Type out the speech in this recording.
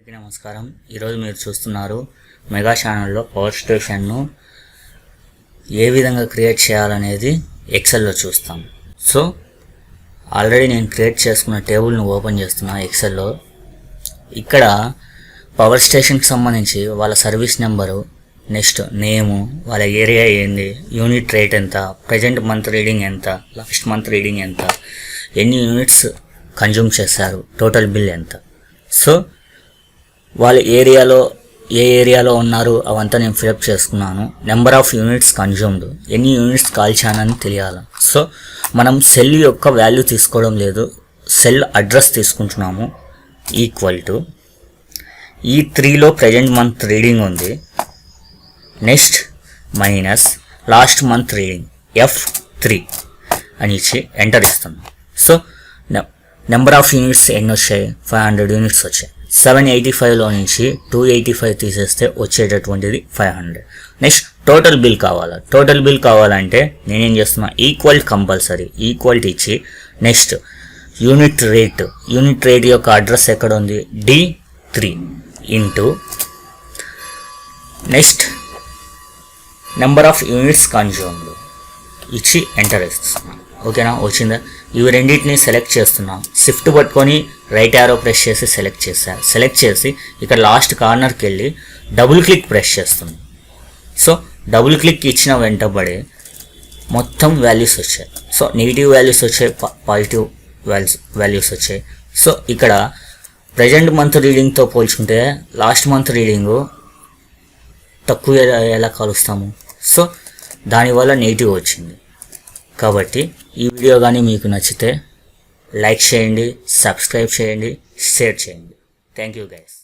అందరికీ నమస్కారం. ఈరోజు మీరు చూస్తున్నారు మెగా ఛానల్లో పవర్ స్టేషన్ను ఏ విధంగా క్రియేట్ చేయాలనేది ఎక్సెల్లో చూస్తాం. సో ఆల్రెడీ నేను క్రియేట్ చేసుకున్న టేబుల్ను ఓపెన్ చేస్తున్నా ఎక్సెల్లో. ఇక్కడ పవర్ స్టేషన్కి సంబంధించి వాళ్ళ సర్వీస్ నెంబరు, నెక్స్ట్ నేము, వాళ్ళ ఏరియా ఏంది, యూనిట్ రేట్ ఎంత, ప్రజెంట్ మంత్ రీడింగ్ ఎంత, లాస్ట్ మంత్ రీడింగ్ ఎంత, ఎన్ని యూనిట్స్ కన్జ్యూమ్ చేశారు, టోటల్ బిల్ ఎంత. సో వాళ్ళ ఏరియాలో ఏ ఏరియాలో ఉన్నారు అవంతా నేను ఫిలప్ చేసుకున్నాను. నెంబర్ ఆఫ్ యూనిట్స్ కన్జ్యూమ్డ్, ఎన్ని యూనిట్స్ కాల్చానని తెలియాలి. సో మనం సెల్ యొక్క వాల్యూ తీసుకోవడం లేదు, సెల్ అడ్రస్ తీసుకుంటున్నాము. ఈక్వల్ టు E3లో ప్రజెంట్ మంత్ రీడింగ్ ఉంది, next minus last month reading F3 అని ఇచ్చి ఎంటర్ ఇస్తున్నాం. సో నెంబర్ ఆఫ్ యూనిట్స్ ఎన్ని వచ్చాయి? 500 యూనిట్స్ వచ్చాయి. 785లో నుంచి 285 తీసేస్తే వచ్చేటటువంటిది 500. నెక్స్ట్ టోటల్ బిల్ కావాలా? టోటల్ బిల్ కావాలంటే నేనేం చేస్తున్నా, ఈక్వల్ కంపల్సరీ ఈక్వల్ ఇచ్చి నెక్స్ట్ యూనిట్ రేట్ యొక్క అడ్రస్ ఎక్కడ ఉంది? D3 into next number of units consumed ఇచ్చి ఎంటర్ ఇస్తున్నాను. ఓకేనా? వచ్చిందా? ఇవి రెండింటిని సెలెక్ట్ చేస్తున్నాం. షిఫ్ట్ పట్టుకొని రైట్ యారో ప్రెస్ చేసి సెలెక్ట్ చేసి ఇక్కడ లాస్ట్ కార్నర్కి వెళ్ళి డబుల్ క్లిక్ ప్రెస్ చేస్తుంది. సో డబుల్ క్లిక్ ఇచ్చిన వెంటబడి మొత్తం వాల్యూస్ వచ్చాయి. సో నెగిటివ్ వాల్యూస్ వచ్చాయి, పాజిటివ్ వాల్యూస్ వచ్చాయి. సో ఇక్కడ ప్రజెంట్ మంత్ రీడింగ్తో పోల్చుకుంటే లాస్ట్ మంత్ రీడింగు తక్కువ ఎలా కలుస్తాము? సో దానివల్ల నెగిటివ్ వచ్చింది. కాబట్టి ఈ వీడియో కానీ మీకు నచ్చితే లైక్ చేయండి, సబ్స్క్రైబ్ చేయండి, షేర్ చేయండి. Thank you guys.